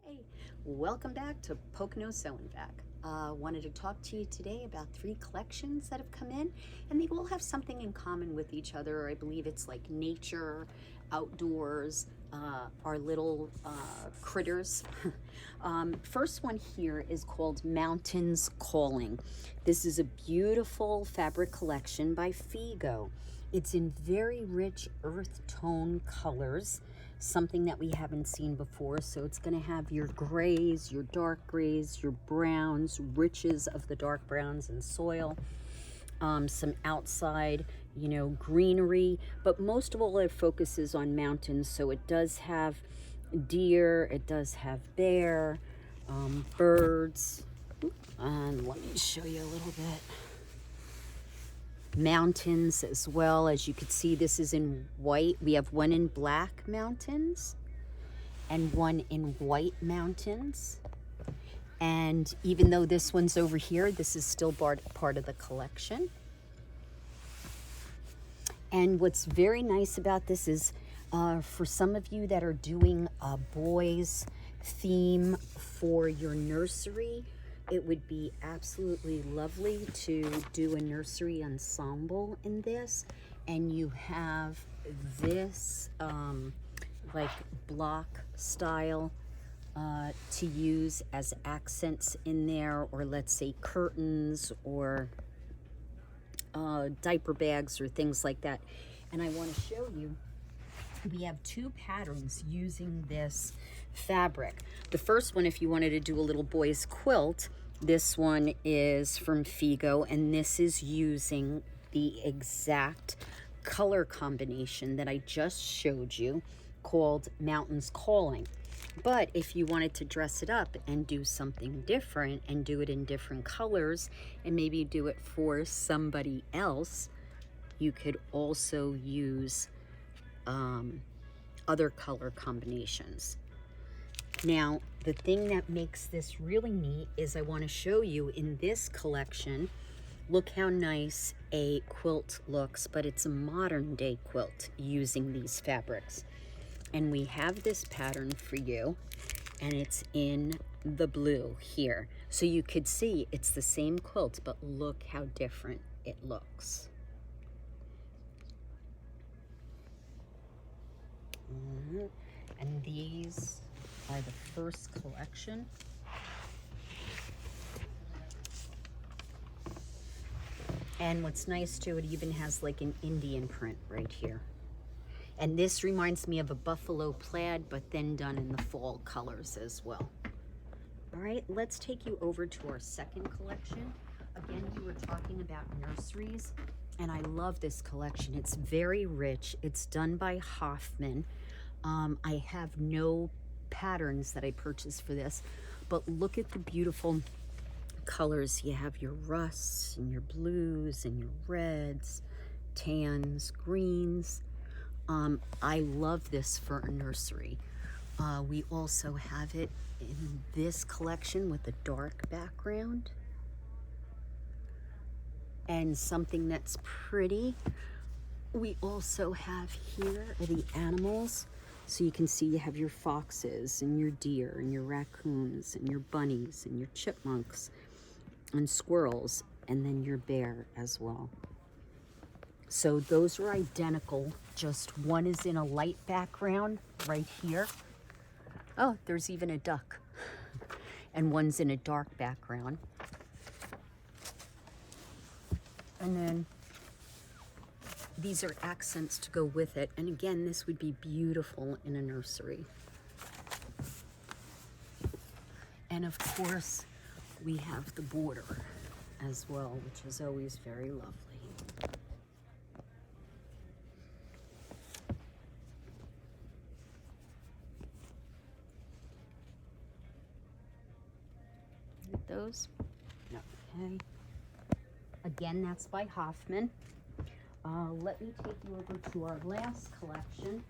Hey, welcome back to Poconos Sewing Back. Wanted to talk to you today about 3 collections that have come in, and they all have something in common with each other. I believe it's like nature, outdoors, our little critters. First one here is called Mountains Calling. This is a beautiful fabric collection by Figo. It's in very rich earth tone colors, something that we haven't seen before. So it's going to have your grays, your dark grays, your browns, riches of the dark browns and soil, some outside, greenery, but most of all it focuses on mountains. So it does have deer, it does have bear, birds, and let me show you a little bit. Mountains as well. As you can see, this is in white. We have one in black mountains and one in white mountains. And even though this one's over here, this is still part of the collection. And what's very nice about this is for some of you that are doing a boys theme for your nursery, it would be absolutely lovely to do a nursery ensemble in this. And you have this like block style to use as accents in there, or let's say curtains or diaper bags or things like that. And I want to show you, we have 2 patterns using this fabric. The first one, if you wanted to do a little boy's quilt, this one is from Figo, and this is using the exact color combination that I just showed you, called Mountains Calling. But if you wanted to dress it up and do something different and do it in different colors and maybe do it for somebody else, you could also use other color combinations. Now, the thing that makes this really neat is I want to show you in this collection, look how nice a quilt looks, but it's a modern day quilt using these fabrics. And we have this pattern for you, and it's in the blue here. So you could see it's the same quilt, but look how different it looks. And these are the first collection. And what's nice too, it even has like an Indian print right here. And this reminds me of a buffalo plaid, but then done in the fall colors as well. All right, let's take you over to our second collection. Again, we were talking about nurseries, and I love this collection. It's very rich. It's done by Hoffman. I have no patterns that I purchased for this, but look at the beautiful colors. You have your rusts and your blues and your reds, tans, greens. I love this for a nursery. We also have it in this collection with a dark background and something that's pretty. We also have here the animals. So you can see you have your foxes and your deer and your raccoons and your bunnies and your chipmunks and squirrels, and then your bear as well. So those are identical, just one is in a light background right here. Oh, there's even a duck. And one's in a dark background. And then these are accents to go with it. And again, this would be beautiful in a nursery. And of course, we have the border as well, which is always very lovely. Those. Okay. Again, that's by Hoffman. Let me take you over to our last collection.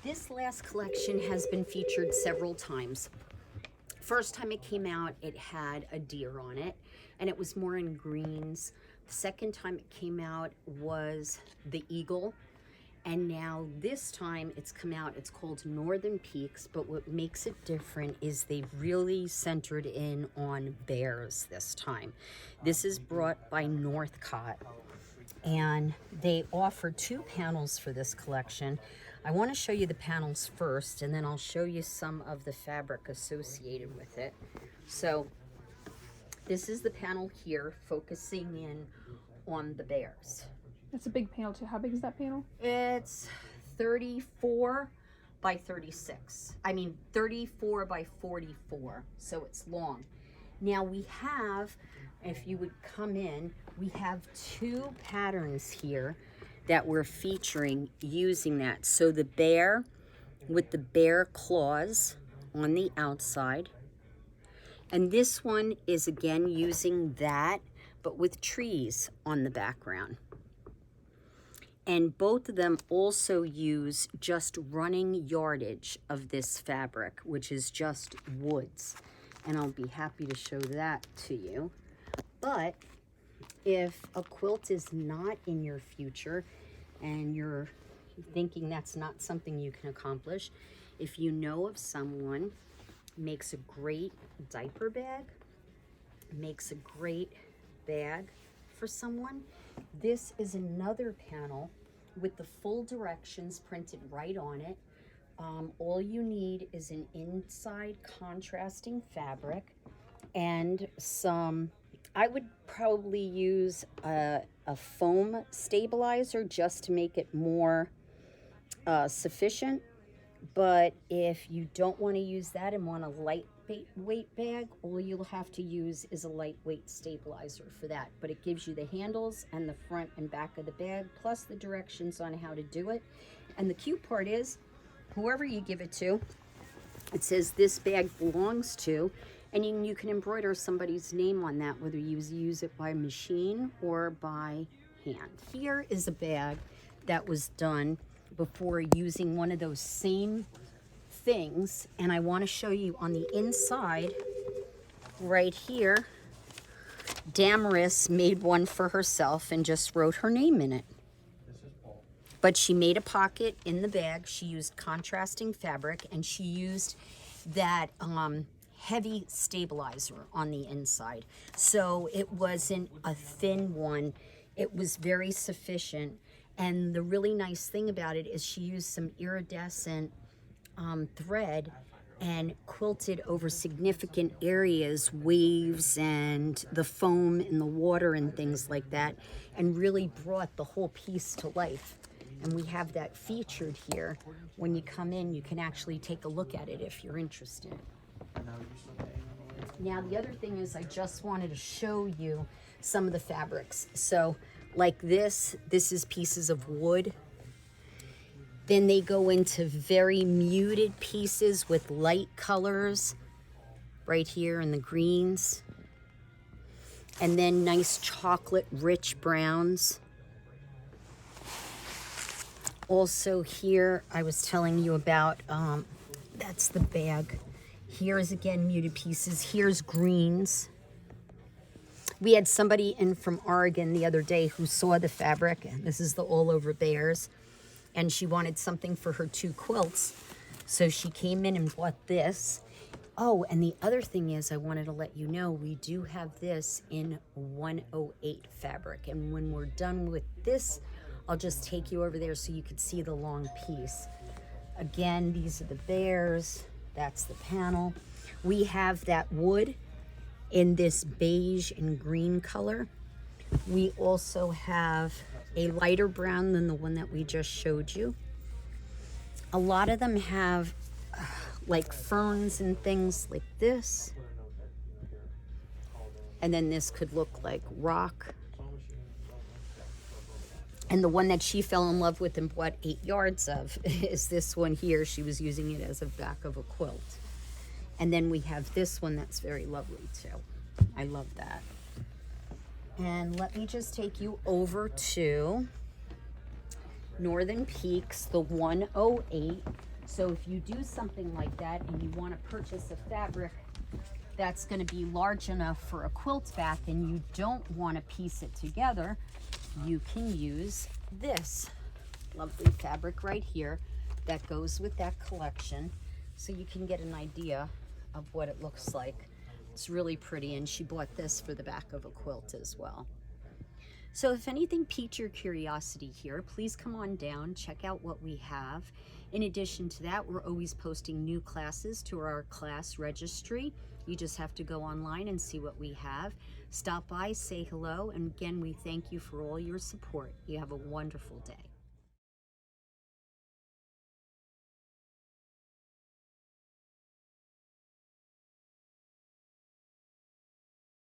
This last collection has been featured several times. First time it came out, it had a deer on it, and it was more in greens. The second time it came out was the eagle, And now this time it's come out, it's called Northern Peaks, but what makes it different is they've really centered in on bears this time. This is brought by Northcott, and they offer 2 panels for this collection. I want to show you the panels first, and then I'll show you some of the fabric associated with it. So this is the panel here, focusing in on the bears. That's a big panel too. How big is that panel? It's 34 by 36. I mean 34 by 44, so it's long. Now we have, if you would come in, we have 2 patterns here that we're featuring using that. So the bear with the bear claws on the outside, and this one is again using that, but with trees on the background. And both of them also use just running yardage of this fabric, which is just woods. And I'll be happy to show that to you. But if a quilt is not in your future and you're thinking that's not something you can accomplish, if you know of someone makes a great diaper bag, makes a great bag for someone, this is another panel with the full directions printed right on it. All you need is an inside contrasting fabric and some, I would probably use a foam stabilizer just to make it more sufficient. But if you don't want to use that and want a lightweight bag, all you'll have to use is a lightweight stabilizer for that. But it gives you the handles and the front and back of the bag, plus the directions on how to do it. And the cute part is, whoever you give it to, it says this bag belongs to, and you can embroider somebody's name on that, whether you use it by machine or by hand. Here is a bag that was done before using one of those same things, and I want to show you on the inside right here. Damaris made one for herself and just wrote her name in it, but she made a pocket in the bag. She used contrasting fabric, and she used that heavy stabilizer on the inside, so it wasn't a thin one, it was very sufficient. And the really nice thing about it is she used some iridescent thread and quilted over significant areas, waves and the foam in the water and things like that, and really brought the whole piece to life. And we have that featured here. When you come in, you can actually take a look at it if you're interested. Now the other thing is, I just wanted to show you some of the fabrics. So like this is pieces of wood. Then they go into very muted pieces with light colors right here in the greens. And then nice chocolate rich browns. Also here, I was telling you about, that's the bag. Here's again muted pieces. Here's greens. We had somebody in from Oregon the other day who saw the fabric. This is the all over bears. And she wanted something for her 2 quilts. So she came in and bought this. Oh, and the other thing is, I wanted to let you know, we do have this in 108 fabric. And when we're done with this, I'll just take you over there so you can see the long piece. Again, these are the bears. That's the panel. We have that wood in this beige and green color. We also have a lighter brown than the one that we just showed you. A lot of them have like ferns and things like this. And then this could look like rock. And the one that she fell in love with and bought 8 yards of is this one here. She was using it as a back of a quilt. And then we have this one that's very lovely too. I love that. And let me just take you over to Northern Peaks, the 108. So if you do something like that and you want to purchase a fabric that's going to be large enough for a quilt back and you don't want to piece it together, you can use this. lovely fabric right here that goes with that collection, so you can get an idea of what it looks like. It's really pretty, and she bought this for the back of a quilt as well. So if anything piqued your curiosity here, please come on down, check out what we have. In addition to that, we're always posting new classes to our class registry. You just have to go online and see what we have. Stop by, say hello, and again, we thank you for all your support. You have a wonderful day.